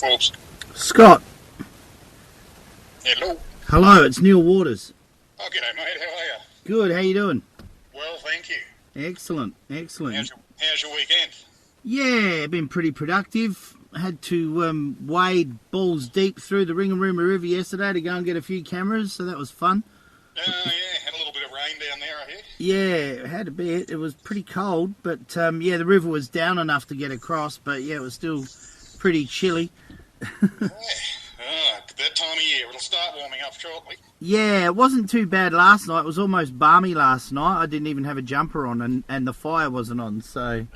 Forbes. Scott. Hello. Hello, it's Neil Waters. Oh, g'day, mate. How are you? Good, how you doing? Well, thank you. Excellent. How's your weekend? Yeah, been pretty productive. Had to wade balls deep through the Ringarooma River yesterday to go and get a few cameras, so that was fun. Yeah, had a little bit of rain down there, I hear. Yeah, it had a bit. It was pretty cold, but yeah, the river was down enough to get across, but yeah, it was still pretty chilly. That time of year, it'll start warming up shortly. Yeah, it wasn't too bad last night. It was almost balmy last night. I didn't even have a jumper on, and the fire wasn't on, so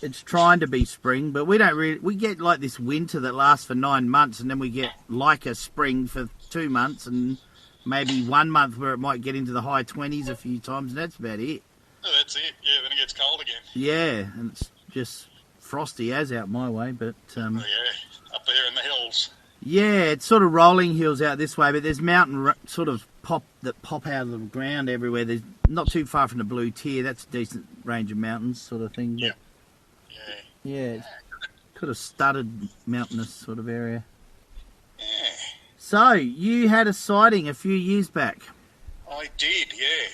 it's trying to be spring, but we don't really. We get like this winter that lasts for 9 months, and then we get like a spring for 2 months, and maybe 1 month where it might get into the high 20s a few times, and that's about it. Oh, that's it. Yeah, then it gets cold again. Yeah, and it's just frosty as out my way, but yeah, up there in the hills. Yeah, it's sort of rolling hills out this way, but there's mountain sort of pop out of the ground everywhere. There's not too far from the Blue Tier. That's a decent range of mountains, sort of thing. But yeah, it's could have studded mountainous sort of area. Yeah. So you had a sighting a few years back. I did, yeah.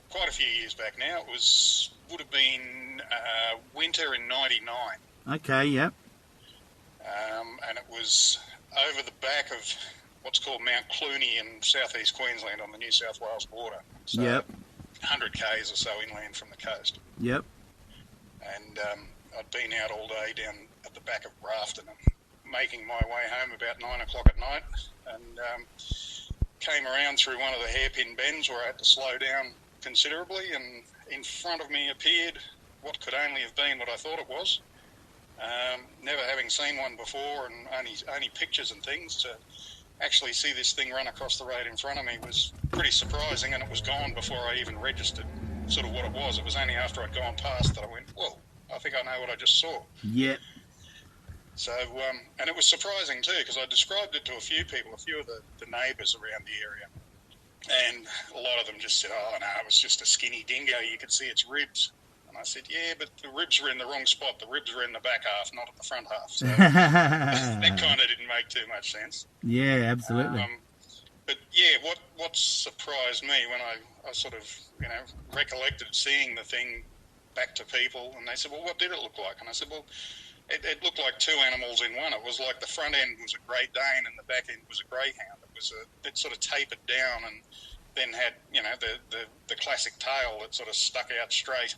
Quite a few years back now. It would have been winter in '99. Okay, yep. And it was over the back of what's called Mount Cluny in southeast Queensland on the New South Wales border. So yep. 100 k's or so inland from the coast. Yep. And I'd been out all day down at the back of Grafton and making my way home about 9 o'clock at night, and came around through one of the hairpin bends where I had to slow down considerably, and in front of me appeared what could only have been what I thought it was. Never having seen one before, and only pictures and things, to actually see this thing run across the road in front of me was pretty surprising, and it was gone before I even registered sort of what it was. It was only after I'd gone past that I went, whoa, I think I know what I just saw. Yep. So, and it was surprising too, because I described it to a few people, a few of the neighbours around the area, and a lot of them just said, oh no, it was just a skinny dingo, you could see its ribs. I said, yeah, but the ribs were in the wrong spot. The ribs were in the back half, not at the front half. So that kind of didn't make too much sense. Yeah, absolutely. But yeah, what surprised me when I sort of, recollected seeing the thing back to people, and they said, well, what did it look like? And I said, well, it looked like two animals in one. It was like the front end was a Great Dane and the back end was a Greyhound. It sort of tapered down and then had, the classic tail that sort of stuck out straight.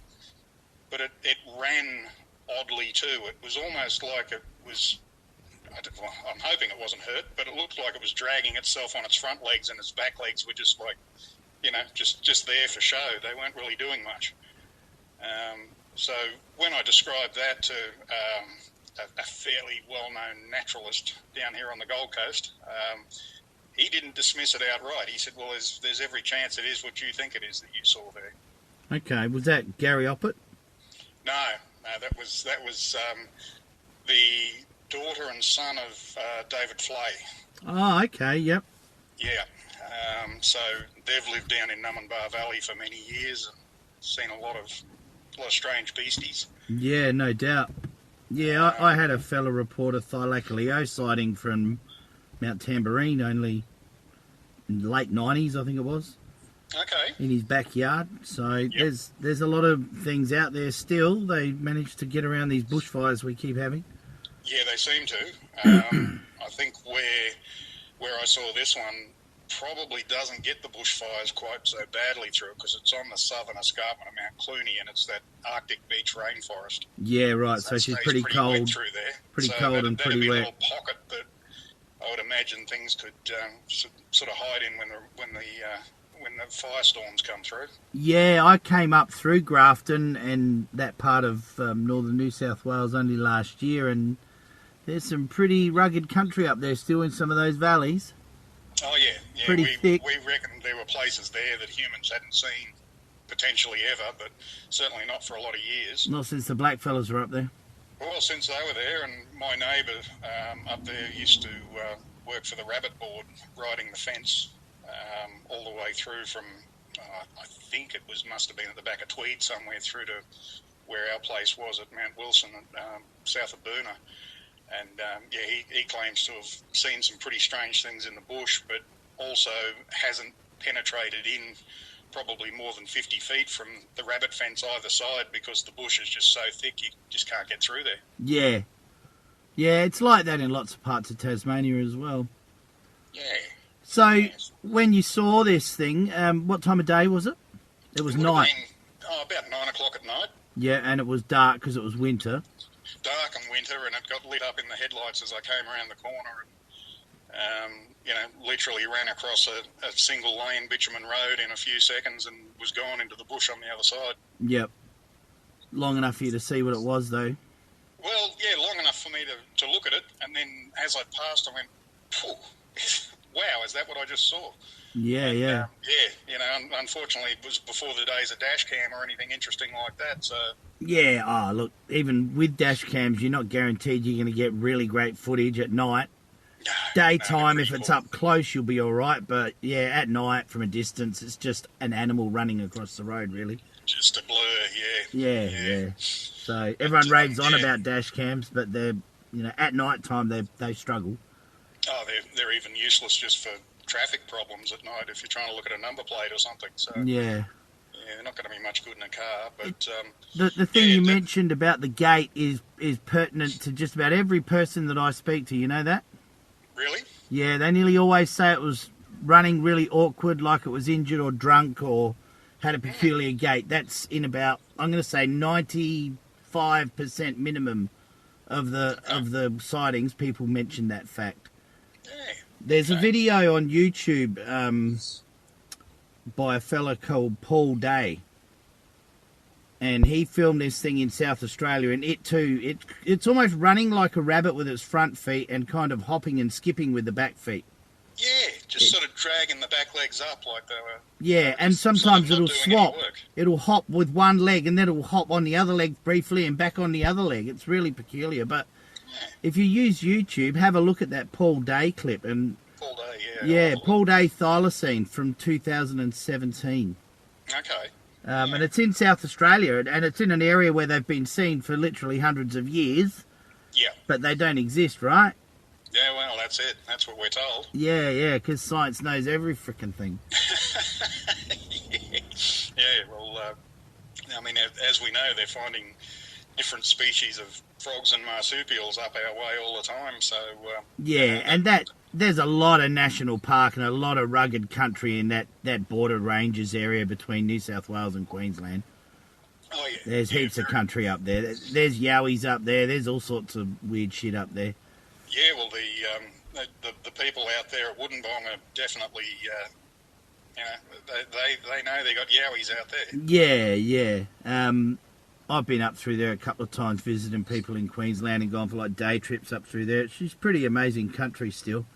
But it ran oddly too. It was almost like it was, I'm hoping it wasn't hurt, but it looked like it was dragging itself on its front legs, and its back legs were just like, just there for show. They weren't really doing much. So when I described that to a fairly well-known naturalist down here on the Gold Coast, he didn't dismiss it outright. He said, well, there's every chance it is what you think it is that you saw there. Okay, was that Gary Oppett? No, that was the daughter and son of David Flay. Oh, okay, yep. Yeah, so they've lived down in Numinbah Valley for many years and seen a lot of strange beasties. Yeah, no doubt. Yeah, I had a fella report a Thylacine sighting from Mount Tamborine only in the late 90s, I think it was. Okay. In his backyard. So yep. there's a lot of things out there still. They managed to get around these bushfires we keep having. Yeah, they seem to. I think where I saw this one probably doesn't get the bushfires quite so badly through it, because it's on the southern escarpment of Mount Cluny, and it's that Arctic beach rainforest. Yeah, right. So she's pretty cold. Wet through there. Pretty cold and pretty wet. That'd be a little pocket that I would imagine things could sort of hide in when the firestorms come through. Yeah, I came up through Grafton and that part of northern New South Wales only last year, and there's some pretty rugged country up there still in some of those valleys. Oh yeah. Pretty thick. We reckon there were places there that humans hadn't seen potentially ever, but certainly not for a lot of years. Not since the blackfellas were up there. Well, since they were there, and my neighbour up there used to work for the rabbit board, riding the fence all the way through from, I think it must have been at the back of Tweed somewhere, through to where our place was at Mount Wilson, south of Boona. And yeah, he claims to have seen some pretty strange things in the bush, but also hasn't penetrated in probably more than 50 feet from the rabbit fence either side because the bush is just so thick you just can't get through there. Yeah. Yeah, it's like that in lots of parts of Tasmania as well. Yeah. So, Yes. when you saw this thing, what time of day was it? It was It would have night. been, about 9 o'clock at night. Yeah, and it was dark because it was winter. Dark and winter, and it got lit up in the headlights as I came around the corner. And, literally ran across a single lane bitumen road in a few seconds and was gone into the bush on the other side. Yep. Long enough for you to see what it was, though. Well, yeah, long enough for me to look at it, and then as I passed, I went, "Phew, wow, is that what I just saw?" Yeah, yeah. Unfortunately, it was before the days of dash cam or anything interesting like that, so... Yeah, look, even with dash cams, you're not guaranteed you're going to get really great footage at night. No, Daytime, if it's up close, you'll be all right, but yeah, at night, from a distance, it's just an animal running across the road, really. Just a blur, yeah. Yeah. So everyone raves on about dash cams, but they're, at night time, they struggle. Oh, they're even useless just for traffic problems at night if you're trying to look at a number plate or something, so... Yeah. Yeah, they're not going to be much good in a car, but... The thing you mentioned about the gate is pertinent to just about every person that I speak to, you know that? Really? Yeah, they nearly always say it was running really awkward, like it was injured or drunk or had a peculiar gait. That's in about, I'm going to say 95% minimum of the sightings, people mention that fact. Yeah. There's a video on YouTube by a fella called Paul Day, and he filmed this thing in South Australia, and it's almost running like a rabbit with its front feet and kind of hopping and skipping with the back feet. Yeah, just sort of dragging the back legs up like they were... Yeah, and sometimes it'll swap. It'll hop with one leg and then it'll hop on the other leg briefly and back on the other leg. It's really peculiar, but if you use YouTube, have a look at that Paul Day clip. And Paul Day, yeah. Yeah, Paul Day Thylacine from 2017. Okay. And it's in South Australia, and it's in an area where they've been seen for literally hundreds of years. Yeah. But they don't exist, right? Yeah, well, that's it. That's what we're told. Yeah, because science knows every frickin' thing. Yeah, well, I mean, as we know, they're finding different species of frogs and marsupials up our way all the time, so... yeah, and there's a lot of national park and a lot of rugged country in that border ranges area between New South Wales and Queensland. Oh, yeah. There's heaps of country up there. There's yowies up there. There's all sorts of weird shit up there. Yeah, well, the people out there at Woodinbong are definitely, they know they got yowies out there. Yeah. I've been up through there a couple of times visiting people in Queensland and gone for like day trips up through there. It's just pretty amazing country still.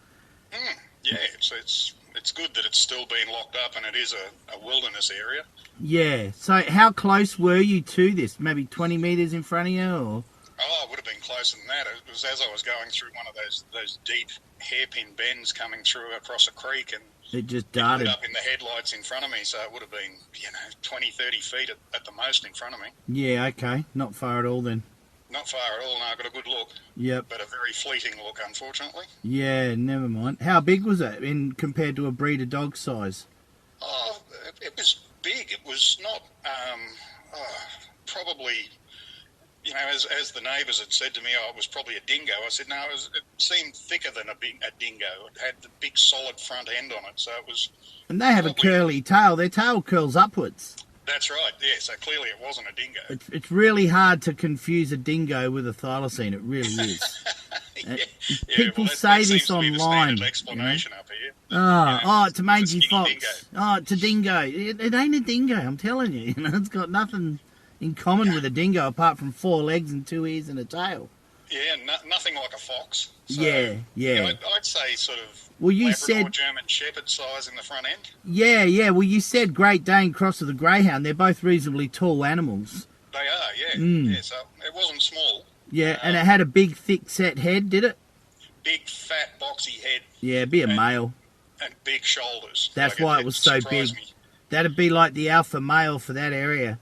Yeah, so it's good that it's still being locked up and it is a wilderness area. Yeah. So how close were you to this? Maybe 20 metres in front of you, or? Oh, it would have been closer than that. It was as I was going through one of those deep hairpin bends coming through across a creek, and it just darted up in the headlights in front of me, so it would have been 20, 30 feet at the most in front of me. Yeah, okay. Not far at all then. Not far at all, no. I got a good look. Yep. But a very fleeting look, unfortunately. Yeah, never mind. How big was it compared to a breeder dog size? Oh, it was big. It was not, probably, as the neighbours had said to me, it was probably a dingo. I said, no, it seemed thicker than a dingo. It had the big solid front end on it, so it was... And they have a curly tail. Their tail curls upwards. That's right, yeah, so clearly it wasn't a dingo. It's really hard to confuse a dingo with a thylacine. It really is. People say this online. The explanation up here. It's a mangy fox. Dingo. Oh, it's a dingo. It ain't a dingo, I'm telling you. It's got nothing in common with a dingo apart from 4 legs and 2 ears and a tail. Yeah, nothing like a fox. So, yeah. I'd say sort of Labrador, German Shepherd size in the front end. Yeah. Well, you said Great Dane cross with a greyhound. They're both reasonably tall animals. They are, yeah. Yeah, so it wasn't small. Yeah, and it had a big, thick-set head, did it? Big, fat, boxy head. Yeah, be a male. And big shoulders. That's why it was so big. That'd be like the alpha male for that area.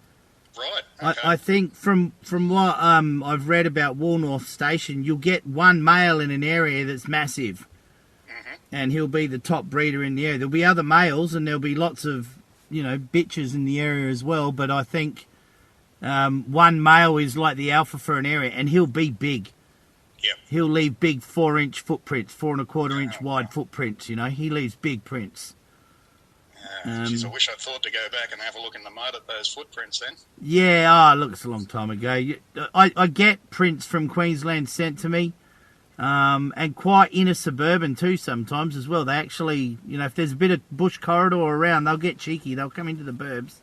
Right. Okay. I think from what I've read about Woolnorth Station, you'll get one male in an area that's massive, and he'll be the top breeder in the area. There'll be other males, and there'll be lots of bitches in the area as well. But I think one male is like the alpha for an area, and he'll be big. Yep. He'll leave big 4-inch footprints, 4.25-inch wide footprints. He leaves big prints. Geez, I wish I'd thought to go back and have a look in the mud at those footprints then. Yeah, look, it's a long time ago. I get prints from Queensland sent to me, and quite inner suburban too sometimes as well. They actually, if there's a bit of bush corridor around, they'll get cheeky. They'll come into the burbs.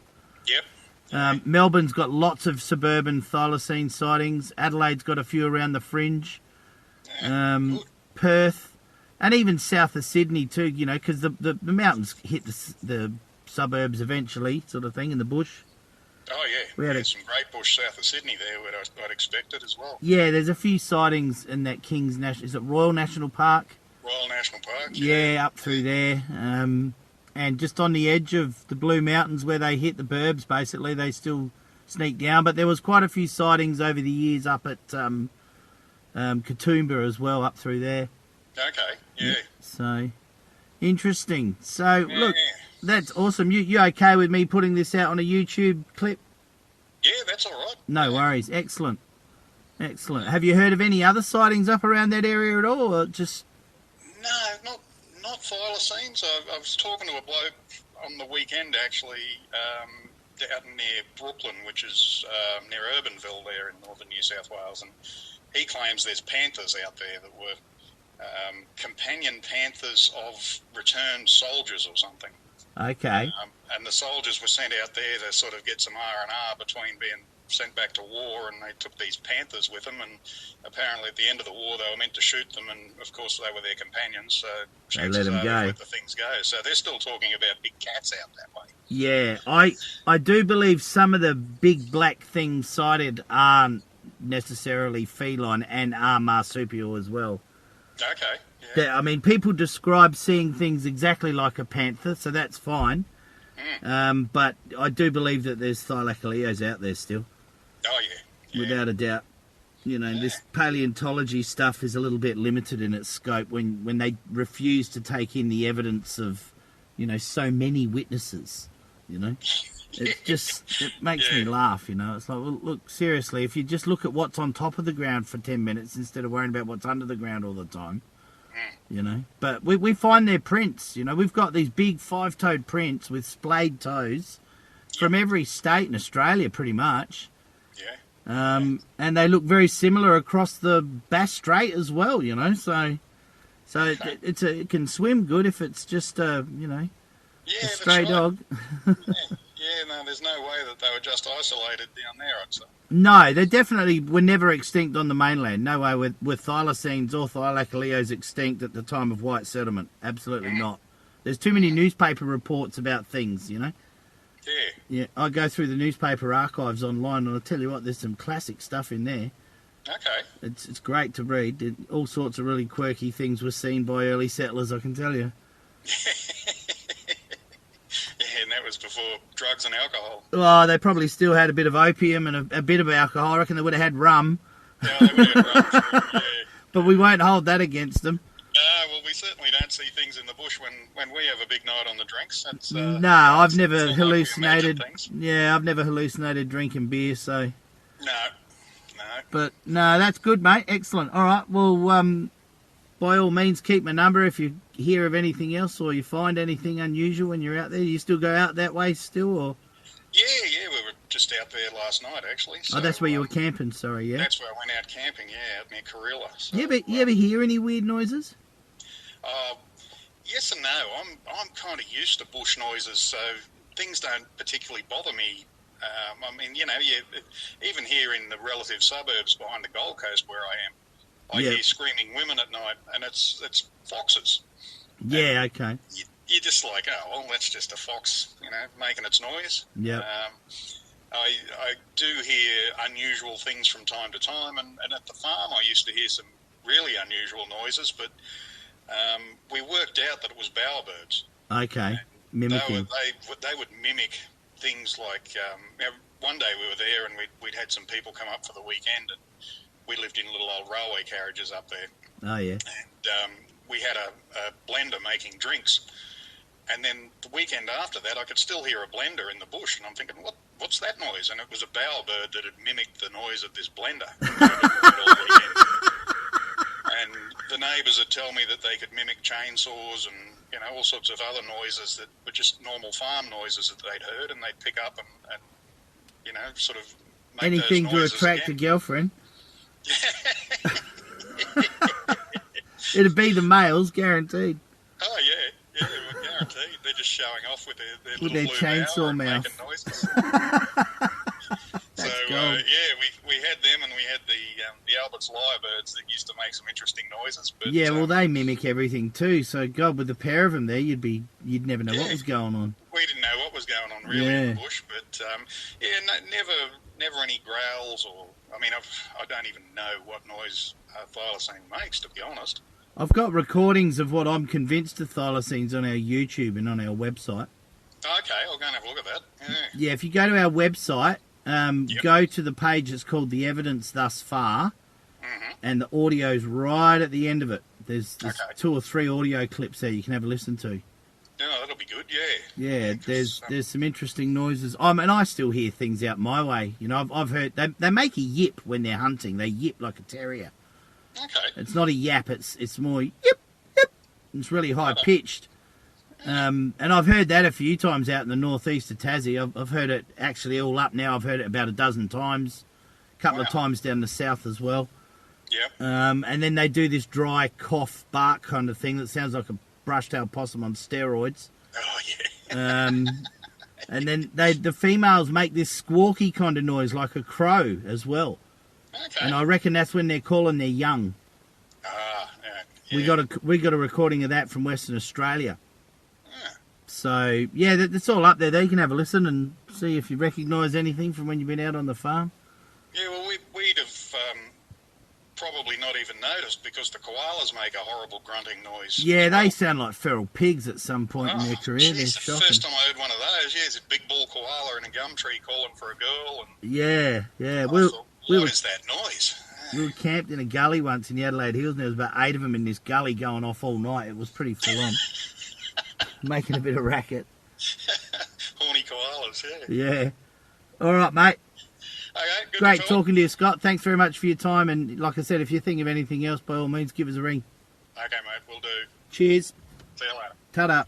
Yep. Melbourne's got lots of suburban thylacine sightings. Adelaide's got a few around the fringe. Perth. And even south of Sydney too, because the mountains hit the suburbs eventually, sort of thing, in the bush. Oh, yeah. We had some great bush south of Sydney there, where I'd expected as well. Yeah, there's a few sightings in that King's National... Is it Royal National Park? Royal National Park, yeah. Up through there. And just on the edge of the Blue Mountains where they hit the burbs, basically, they still sneak down. But there was quite a few sightings over the years up at Katoomba as well, up through there. Okay, yeah. So, interesting. So, look, that's awesome. You okay with me putting this out on a YouTube clip? Yeah, that's all right. No worries. Excellent. Have you heard of any other sightings up around that area at all, or just... No, not thylacines. I was talking to a bloke on the weekend, actually, out near Brooklyn, which is near Urbanville there in northern New South Wales, and he claims there's panthers out there that were companion panthers of returned soldiers or something. Okay. And the soldiers were sent out there to sort of get some R&R between being sent back to war, and they took these panthers with them, and apparently at the end of the war they were meant to shoot them, and of course they were their companions, so they let them go. Let the things go. So they're still talking about big cats out that way. Yeah, I do believe some of the big black things sighted aren't necessarily feline and are marsupial as well. Okay. Yeah. I mean, people describe seeing things exactly like a panther, so that's fine. But I do believe that there's thylacoleos out there still. Oh, yeah. Without a doubt. This paleontology stuff is a little bit limited in its scope when they refuse to take in the evidence of, so many witnesses, It makes me laugh, It's like, well, look, seriously, if you just look at what's on top of the ground for 10 minutes instead of worrying about what's under the ground all the time, But we find their prints, We've got these big 5-toed prints with splayed toes from every state in Australia, pretty much. Yeah. And they look very similar across the Bass Strait as well, So okay. It can swim good if it's just a stray dog. Yeah, no, there's no way that they were just isolated down there, I'd say. No, they definitely were never extinct on the mainland. No way were thylacines or thylacoleos extinct at the time of white settlement. Absolutely not. There's too many newspaper reports about things, Yeah. Yeah, I go through the newspaper archives online, and I'll tell you what, there's some classic stuff in there. Okay. It's great to read. All sorts of really quirky things were seen by early settlers, I can tell you. Yeah, and that was before drugs and alcohol. Oh, they probably still had a bit of opium and a bit of alcohol. I reckon they would have had rum. Yeah, they would have had rum, yeah. But we won't hold that against them. Well, we certainly don't see things in the bush when we have a big night on the drinks. That's, no, I've never hallucinated. Yeah, I've never hallucinated drinking beer, so... No. But, no, that's good, mate. Excellent. All right, well, by all means, keep my number if you hear of anything else or you find anything unusual when you're out there. You still go out that way still, or...? Yeah, we were just out there last night, actually. So, that's where you were camping, sorry, yeah? That's where I went out camping, out near Karilla. So, you ever hear any weird noises? Yes and no. I'm kind of used to bush noises, so things don't particularly bother me. I mean, even here in the relative suburbs behind the Gold Coast where I am, I hear screaming women at night, and it's foxes. Yeah, okay. You're just like, oh, well, that's just a fox, making its noise. Yeah. I do hear unusual things from time to time, and at the farm I used to hear some really unusual noises, but we worked out that it was bowerbirds. Okay, mimicking. They would mimic things like one day we were there and we'd had some people come up for the weekend, and we lived in little old railway carriages up there. Oh, yeah. And we had a blender making drinks. And then the weekend after that, I could still hear a blender in the bush, and I'm thinking, what's that noise? And it was a bowerbird that had mimicked the noise of this blender. And the neighbours would tell me that they could mimic chainsaws and, you know, all sorts of other noises that were just normal farm noises that they'd heard, and they'd pick up and you know, sort of make anything those to noises attract again. a girlfriend. It'd be the males, guaranteed. Oh, yeah, well, guaranteed. They're just showing off with their With little their blue chainsaw hour and mouth. making noises. So, gold. we had them, and we had the Albert's lyrebirds that used to make some interesting noises. But, Yeah, well, they mimic everything too. So, God, with a pair of them there, you'd never know what was going on. We didn't know what was going on really in the bush, but never any growls or. I mean, I don't even know what noise thylacine makes, to be honest. I've got recordings of what I'm convinced of Thylacine's on our YouTube and on our website. Okay, I'll go and have a look at that. Yeah, if you go to our website, Yep. go to the page that's called The Evidence Thus Far, and the audio's right at the end of it. There's Okay. 2 or 3 audio clips there you can have a listen to. Yeah, that'll be good, Yeah, there's some interesting noises. And I still hear things out my way. You know, I've heard they make a yip when they're hunting. They yip like a terrier. Okay. It's not a yap. It's more yip yip. It's really high pitched. And I've heard that a few times out in the northeast of Tassie. I've heard it actually all up now. I've heard it about a dozen times, a couple of times down the south as well. Yep. And then they do this dry cough bark kind of thing that sounds like a brush-tailed possum on steroids. Oh, yeah. And then the females make this squawky kind of noise like a crow as well. Okay. And I reckon that's when they're calling their young. Yeah. We got a recording of that from Western Australia. So, yeah, that's all up there. You can have a listen and see if you recognise anything from when you've been out on the farm. Yeah, well, we'd have probably not even noticed because the koalas make a horrible grunting noise. Yeah, they sound like feral pigs at some point in their career. Geez, They're the shocking. first time I heard one of those, it's a big bull koala in a gum tree calling for a girl. And Yeah. I thought, what is that noise? We were camped in a gully once in the Adelaide Hills, and there was about 8 of them in this gully going off all night. It was pretty full on. Making a bit of racket. Horny koalas, Yeah. All right, mate. Okay, good Great to talk. talking to you, Scott. Thanks very much for your time. And like I said, if you think of anything else, by all means, give us a ring. Okay, mate, we'll do. Cheers. See you later. Ta-da.